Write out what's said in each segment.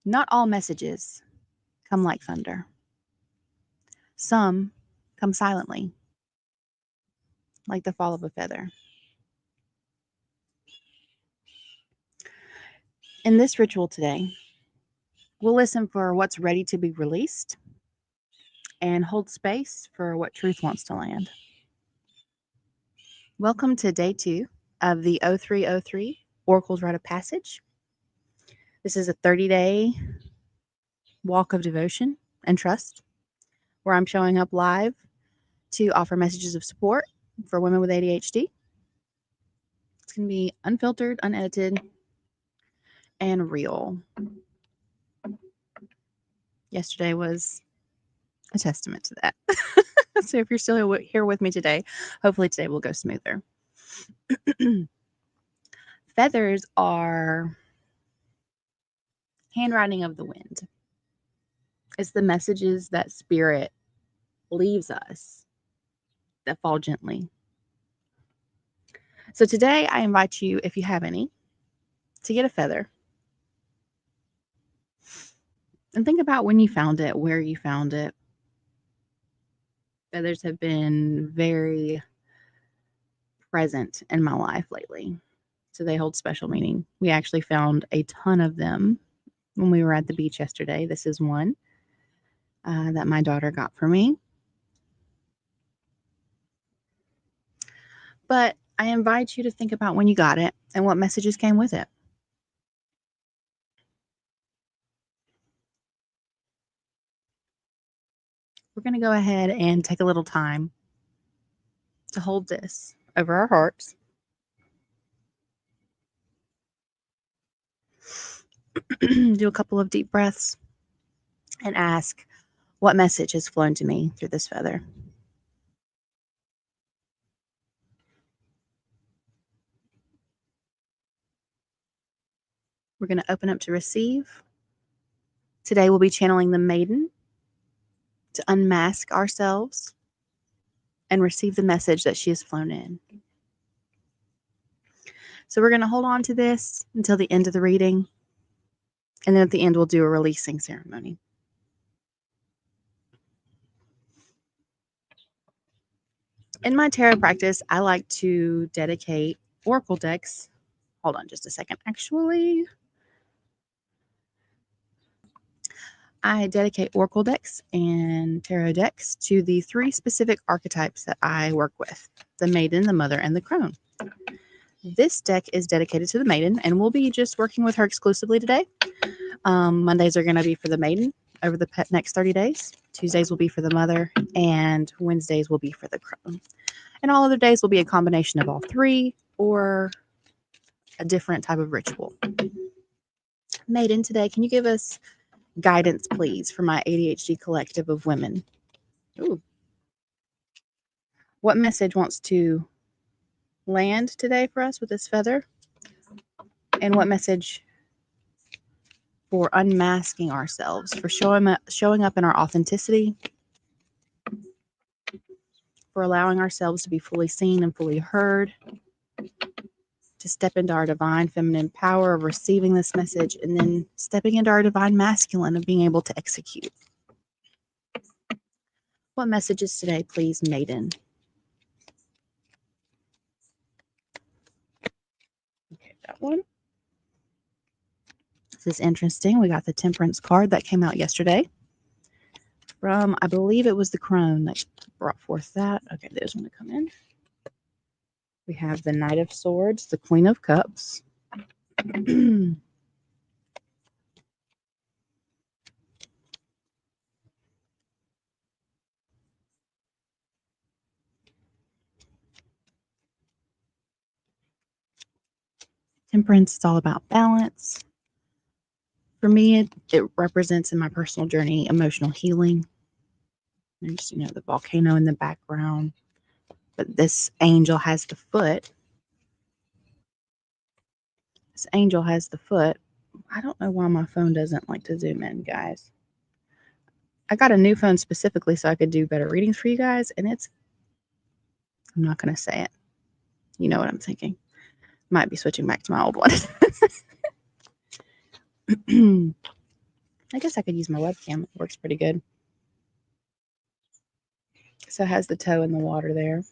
Not all messages come like thunder. Some come silently, like the fall of a feather. In this ritual today, we'll listen for what's ready to be released and hold space for what truth wants to land. Welcome to day 2 of the 0303 Oracle's Rite of Passage. This is a 30-day walk of devotion and trust where I'm showing up live to offer messages of support for women with ADHD. It's going to be unfiltered, unedited, and real. Yesterday was a testament to that. So if you're still here with me today, hopefully today will go smoother. Feathers are handwriting of the wind. It's the messages that spirit leaves us that fall gently. So today I invite you, if you have any, to get a feather and think about when you found it, where you found it. Feathers have been very present in my life lately, so they hold special meaning. We actually found a ton of them when we were at the beach yesterday. This is one that my daughter got for me. But I invite you to think about when you got it and what messages came with it. We're going to go ahead and take a little time to hold this over our hearts. Do a couple of deep breaths and ask, what message has flown to me through this feather? We're going to open up to receive. Today we'll be channeling the Maiden to unmask ourselves and receive the message that she has flown in. So we're going to hold on to this until the end of the reading. And then at the end, we'll do a releasing ceremony. In my tarot practice, I like to dedicate oracle decks. Hold on just a second. Actually, I dedicate oracle decks and tarot decks to the 3 specific archetypes that I work with: the Maiden, the Mother, and the Crone. This deck is dedicated to the Maiden, and we'll be just working with her exclusively today. Mondays are going to be for the Maiden over the next 30 days. Tuesdays will be for the Mother, and Wednesdays will be for the Crone. And all other days will be a combination of all 3 or a different type of ritual. Maiden, today, can you give us guidance, please, for my ADHD collective of women? Ooh. What message wants to land today for us with this feather? And what message for unmasking ourselves, for showing up in our authenticity, for allowing ourselves to be fully seen and fully heard, to step into our divine feminine power of receiving this message, and then stepping into our divine masculine of being able to execute? What messages today, please, Maiden? Okay, that one. This is interesting. We got the Temperance card that came out yesterday from, I believe it was the Crone that brought forth that. Okay, there's one to come in. We have the Knight of Swords, the Queen of Cups. Temperance is all about balance. For me, it represents in my personal journey emotional healing. There's, the volcano in the background. But this angel has the foot. This angel has the foot. I don't know why my phone doesn't like to zoom in, guys. I got a new phone specifically so I could do better readings for you guys, and I'm not going to say it. You know what I'm thinking. Might be switching back to my old one. I guess I could use my webcam. It works pretty good. So it has the toe in the water there,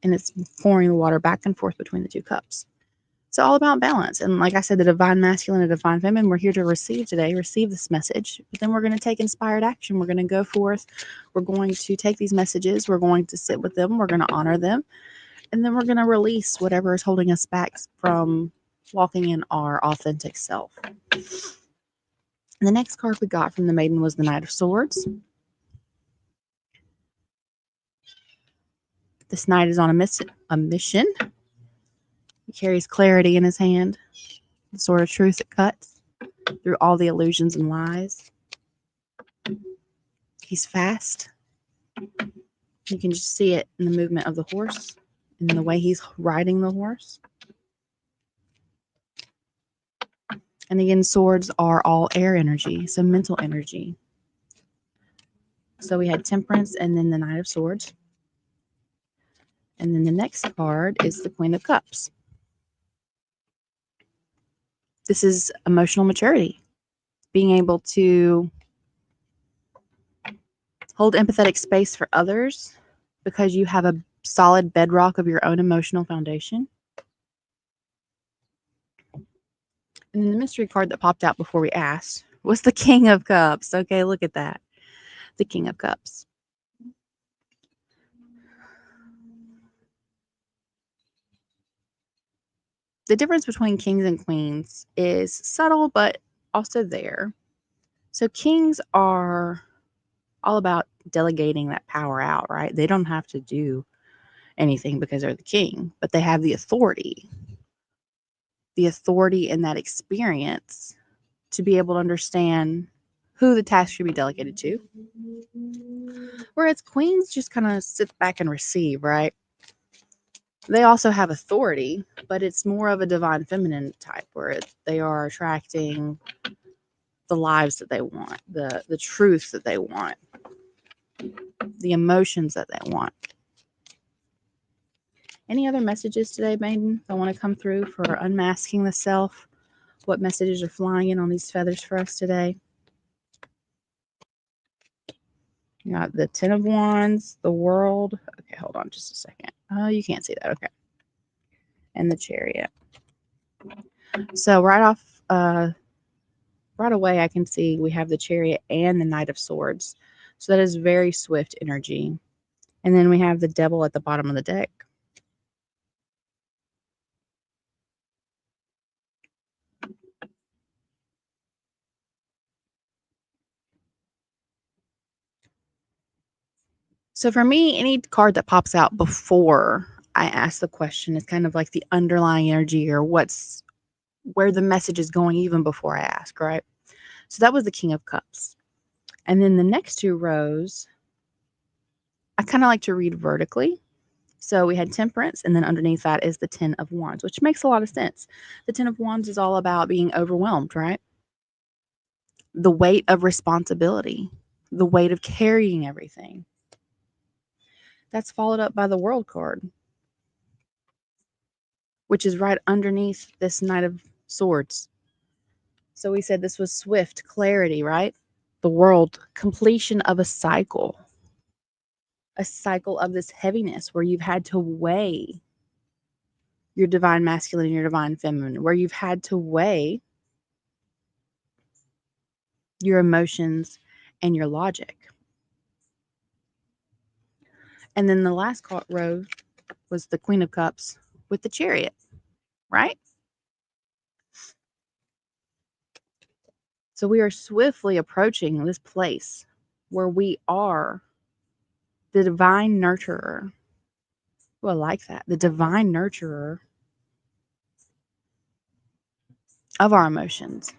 and it's pouring the water back and forth between the two cups. So all about balance. And like I said, the divine masculine and divine feminine, we're here to receive today, receive this message. But then we're going to take inspired action. We're going to go forth. We're going to take these messages. We're going to sit with them. We're going to honor them. And then we're going to release whatever is holding us back from walking in our authentic self. And the next card we got from the Maiden was the Knight of Swords. This knight is on a mission. He carries clarity in his hand, the sword of truth that cuts through all the illusions and lies. He's fast. You can just see it in the movement of the horse and the way he's riding the horse. And again, swords are all air energy, so mental energy. So we had Temperance and then the Knight of Swords. And then the next card is the Queen of Cups. This is emotional maturity, being able to hold empathetic space for others because you have a solid bedrock of your own emotional foundation. And then the mystery card that popped out before we asked was the King of Cups. Okay, look at that. The King of Cups. The difference between kings and queens is subtle, but also there. So kings are all about delegating that power out, right? They don't have to do anything because they're the king, but they have the authority and that experience to be able to understand who the task should be delegated to. Whereas queens just kind of sit back and receive, right? They also have authority, but it's more of a divine feminine type where they are attracting the lives that they want, the truth that they want, the emotions that they want. Any other messages today, Maiden, that want to come through for unmasking the self? What messages are flying in on these feathers for us today? You got the Ten of Wands, the World. Okay, hold on just a second. Oh, you can't see that. Okay. And the Chariot. So right away, I can see we have the Chariot and the Knight of Swords. So that is very swift energy. And then we have the Devil at the bottom of the deck. So for me, any card that pops out before I ask the question is kind of like the underlying energy or where the message is going even before I ask, right? So that was the King of Cups. And then the next two rows, I kind of like to read vertically. So we had Temperance, and then underneath that is the Ten of Wands, which makes a lot of sense. The Ten of Wands is all about being overwhelmed, right? The weight of responsibility, the weight of carrying everything. That's followed up by the World card, which is right underneath this Knight of Swords. So we said this was swift clarity, right? The World, completion of a cycle of this heaviness where you've had to weigh your divine masculine and your divine feminine, where you've had to weigh your emotions and your logic. And then the last row was the Queen of Cups with the Chariot, right? So we are swiftly approaching this place where we are the divine nurturer. Oh, I like that. The divine nurturer of our emotions.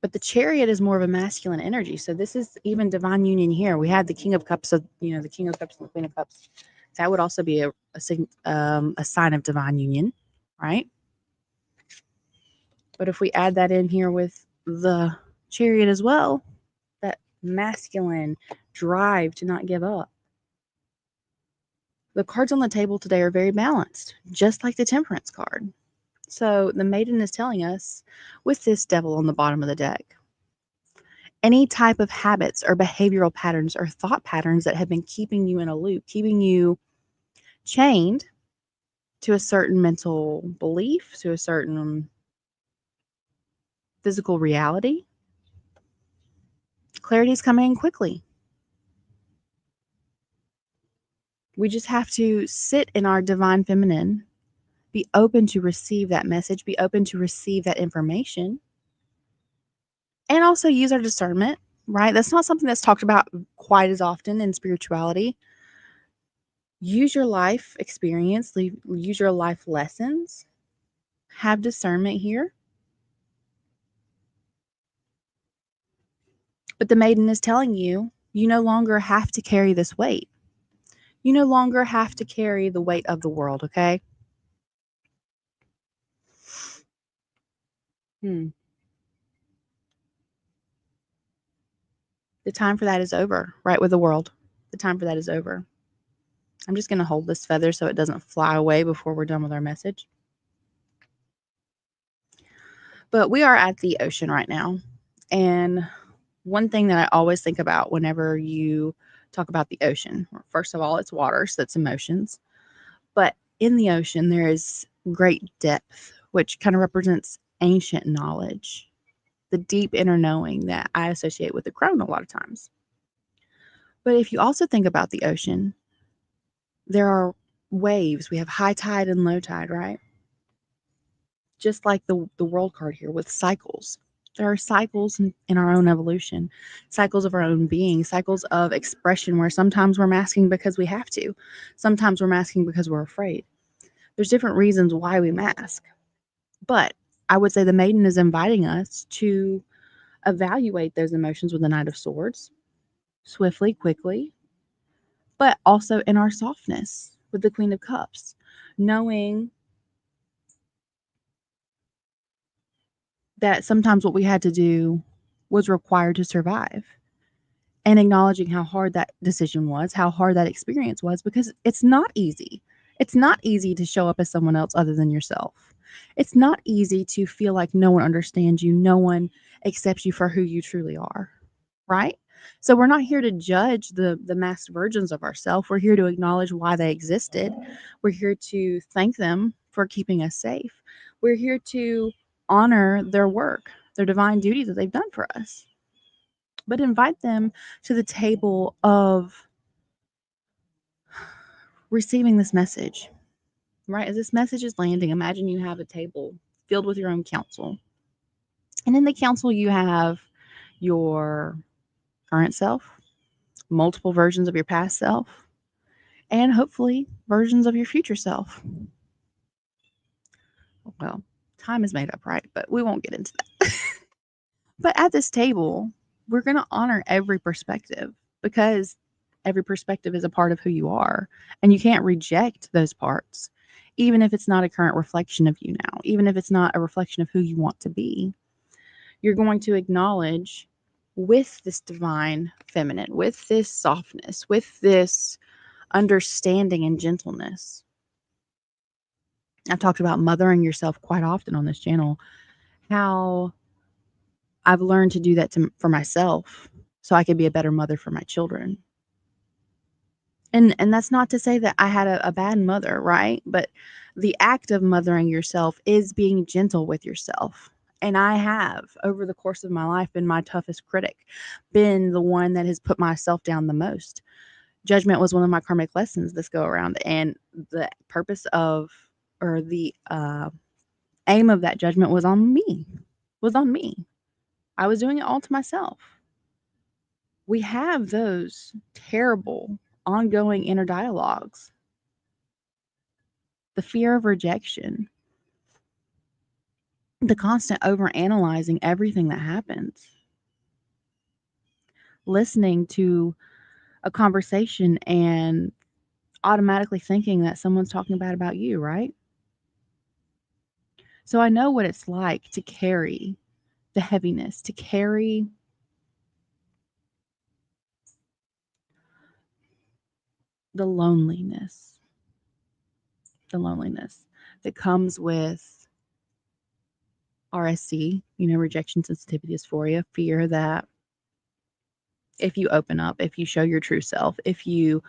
But the Chariot is more of a masculine energy. So this is even divine union here. We had the King of Cups, the King of Cups and the Queen of Cups. That would also be a sign of divine union, right? But if we add that in here with the Chariot as well, that masculine drive to not give up. The cards on the table today are very balanced, just like the Temperance card. So the maiden is telling us, with this devil on the bottom of the deck, any type of habits or behavioral patterns or thought patterns that have been keeping you in a loop, keeping you chained to a certain mental belief, to a certain physical reality, clarity is coming in quickly. We just have to sit in our divine feminine, be open to receive that message, be open to receive that information, and also use our discernment, right? That's not something that's talked about quite as often in spirituality. Use your life experience, use your life lessons, have discernment here. But the maiden is telling you, you no longer have to carry this weight. You no longer have to carry the weight of the world, okay? The time for that is over, right? With the world. The time for that is over. I'm just going to hold this feather so it doesn't fly away before we're done with our message. But we are at the ocean right now. And one thing that I always think about whenever you talk about the ocean, first of all, it's water, so that's emotions. But in the ocean, there is great depth, which kind of represents ancient knowledge, the deep inner knowing that I associate with the crone a lot of times. But if you also think about the ocean, there are waves. We have high tide and low tide, right? Just like the world card here with cycles. There are cycles in our own evolution, cycles of our own being, cycles of expression where sometimes we're masking because we have to. Sometimes we're masking because we're afraid. There's different reasons why we mask. But I would say the maiden is inviting us to evaluate those emotions with the Knight of Swords, swiftly, quickly, but also in our softness with the Queen of Cups, knowing that sometimes what we had to do was required to survive, and acknowledging how hard that decision was, how hard that experience was, because it's not easy. It's not easy to show up as someone else other than yourself. It's not easy to feel like no one understands you, no one accepts you for who you truly are, right? So we're not here to judge the masked versions of ourselves. We're here to acknowledge why they existed. We're here to thank them for keeping us safe. We're here to honor their work, their divine duty that they've done for us. But invite them to the table of receiving this message, right? As this message is landing, imagine you have a table filled with your own counsel. And in the counsel, you have your current self, multiple versions of your past self, and hopefully versions of your future self. Well, time is made up, right? But we won't get into that. But at this table, we're going to honor every perspective because every perspective is a part of who you are. And you can't reject those parts, even if it's not a current reflection of you now, even if it's not a reflection of who you want to be. You're going to acknowledge with this divine feminine, with this softness, with this understanding and gentleness. I've talked about mothering yourself quite often on this channel, how I've learned to do that for myself so I could be a better mother for my children. And that's not to say that I had a bad mother, right? But the act of mothering yourself is being gentle with yourself. And I have, over the course of my life, been my toughest critic, been the one that has put myself down the most. Judgment was one of my karmic lessons this go around. And the purpose of, or the aim of that judgment was on me, I was doing it all to myself. We have those terrible ongoing inner dialogues, the fear of rejection, the constant overanalyzing everything that happens, listening to a conversation and automatically thinking that someone's talking bad about you, right? So I know what it's like to carry the heaviness, to carry the loneliness that comes with RSC, rejection sensitivity dysphoria, fear that if you open up, if you show your true self, if you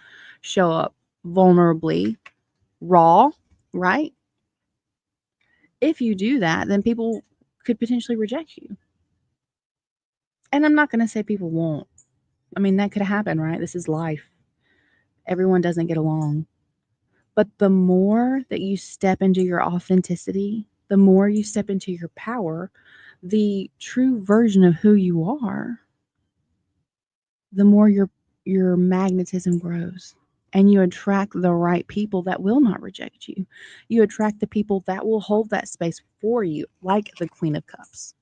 show up vulnerably, raw, right? If you do that, then people could potentially reject you. And I'm not going to say people won't. I mean, that could happen, right? This is life. Everyone doesn't get along. But the more that you step into your authenticity, the more you step into your power, the true version of who you are, the more your magnetism grows. And you attract the right people that will not reject you. You attract the people that will hold that space for you, like the Queen of Cups,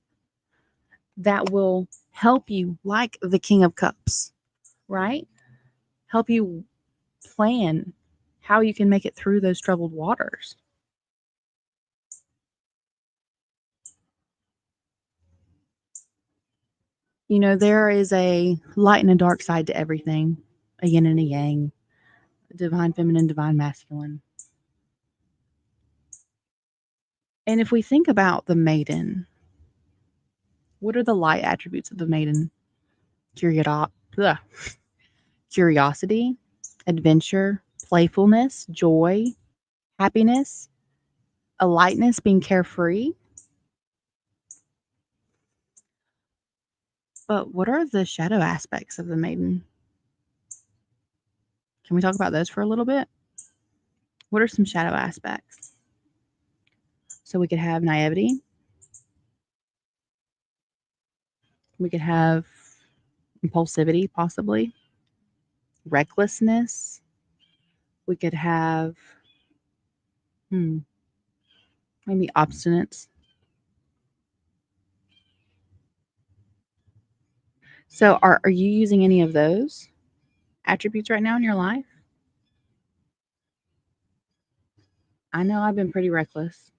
that will help you, like the King of Cups, right? Help you plan how you can make it through those troubled waters. There is a light and a dark side to everything, a yin and a yang, divine feminine, divine masculine. And if we think about the maiden, what are the light attributes of the maiden? Curiosity, adventure, playfulness, joy, happiness, a lightness, being carefree. But what are the shadow aspects of the maiden? Can we talk about those for a little bit? What are some shadow aspects? So we could have naivety. We could have impulsivity, possibly. Recklessness. We could have maybe obstinance. So are you using any of those attributes right now in your life? I know I've been pretty reckless,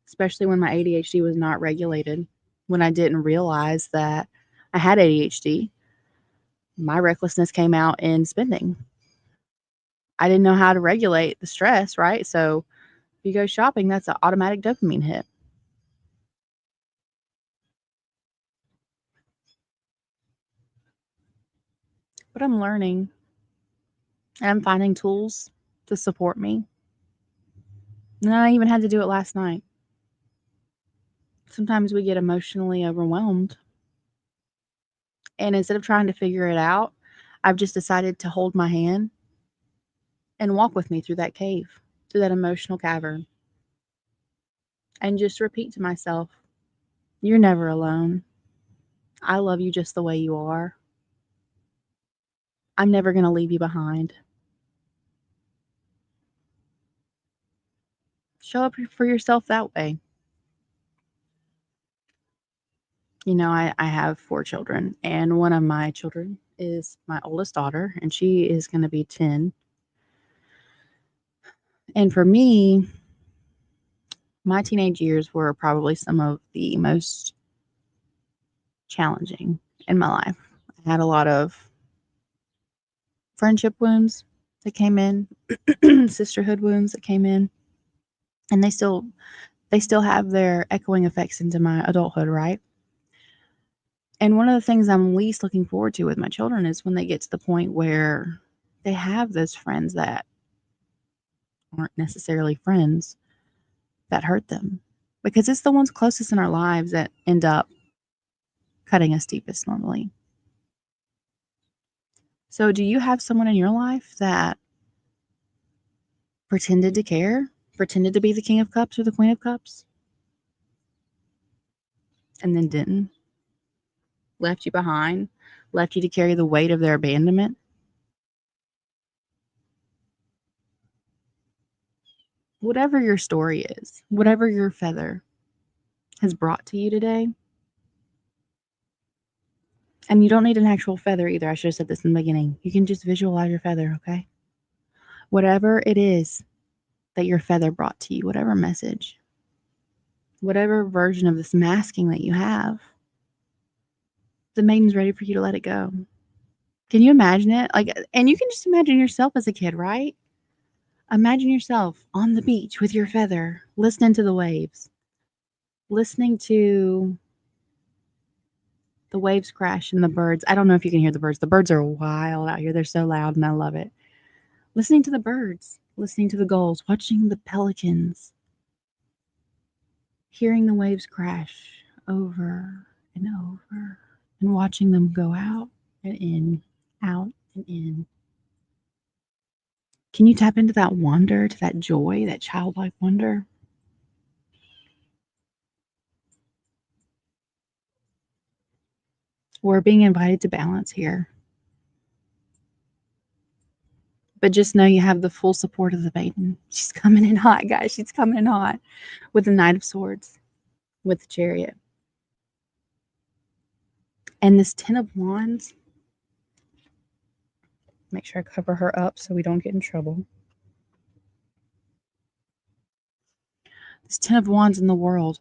especially when my ADHD was not regulated. When I didn't realize that I had ADHD, my recklessness came out in spending. I didn't know how to regulate the stress, right? So if you go shopping, that's an automatic dopamine hit. But I'm learning and I'm finding tools to support me. And I even had to do it last night. Sometimes we get emotionally overwhelmed. And instead of trying to figure it out, I've just decided to hold my hand and walk with me through that cave, through that emotional cavern, and just repeat to myself, you're never alone. I love you just the way you are. I'm never going to leave you behind. Show up for yourself that way. I have 4 children, and one of my children is my oldest daughter, and she is going to be 10. And for me, my teenage years were probably some of the most challenging in my life. I had a lot of friendship wounds that came in, sisterhood wounds that came in, and they still have their echoing effects into my adulthood, right? And one of the things I'm least looking forward to with my children is when they get to the point where they have those friends that aren't necessarily friends that hurt them, because it's the ones closest in our lives that end up cutting us deepest normally. So, do you have someone in your life that pretended to care, pretended to be the King of Cups or the Queen of Cups, and then didn't? Left you behind, left you to carry the weight of their abandonment? Whatever your story is, whatever your feather has brought to you today, and you don't need an actual feather either. I should have said this in the beginning. You can just visualize your feather, okay? Whatever it is that your feather brought to you, whatever message, whatever version of this masking that you have, the maiden's ready for you to let it go. Can you imagine it? And you can just imagine yourself as a kid, right? Imagine yourself on the beach with your feather, listening to the waves. listening to the waves crash and the birds. I don't know if you can hear the birds. The birds are wild out here. They're so loud and I love it. Listening to the birds, listening to the gulls, watching the pelicans, hearing the waves crash over and over, and watching them go out and in, out and in. Can you tap into that wonder, to that joy, that childlike wonder? We're being invited to balance here. But just know you have the full support of the maiden. She's coming in hot, guys. She's coming in hot with the Knight of Swords, with the Chariot. And this Ten of Wands, make sure I cover her up so we don't get in trouble. This Ten of Wands in the world.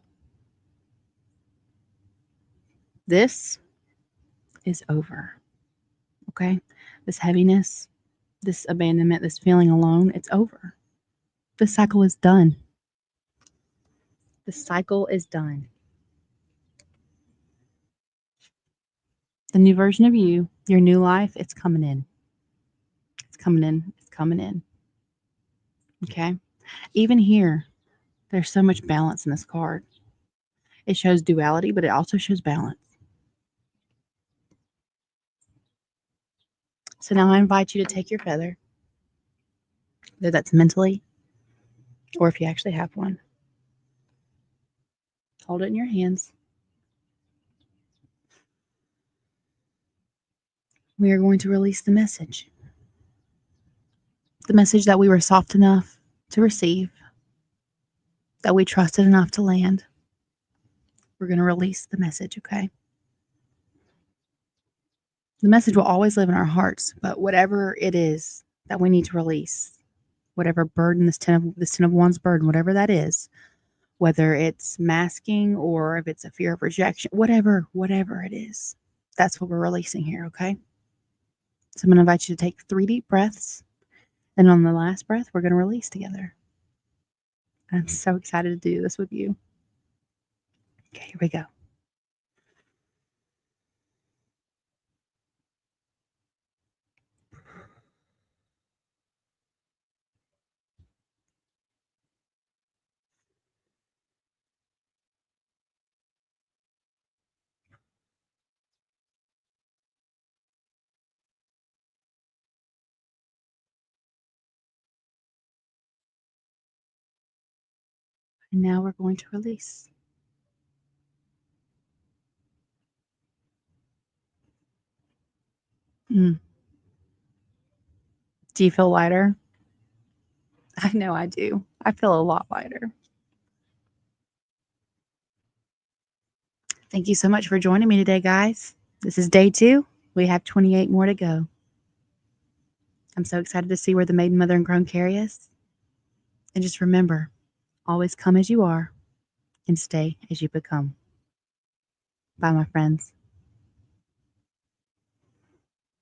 This is over. Okay? This heaviness, this abandonment, this feeling alone, it's over. The cycle is done. The cycle is done. The new version of you, your new life, it's coming in. It's coming in. It's coming in. Okay? Even here, there's so much balance in this card. It shows duality, but it also shows balance. So now I invite you to take your feather, whether that's mentally or if you actually have one. Hold it in your hands. We are going to release the message. The message that we were soft enough to receive, that we trusted enough to land. We're going to release the message, okay? The message will always live in our hearts, but whatever it is that we need to release, whatever burden, this ten of Wands burden, whatever that is, whether it's masking or if it's a fear of rejection, whatever it is, that's what we're releasing here, okay? So I'm going to invite you to take 3 deep breaths, and on the last breath, we're going to release together. I'm so excited to do this with you. Okay, here we go. And now we're going to release. Mm. Do you feel lighter? I know I do. I feel a lot lighter. Thank you so much for joining me today, guys. This is day 2. We have 28 more to go. I'm so excited to see where the Maiden, Mother, and Crone carry us. And just remember, always come as you are and stay as you become. Bye, my friends.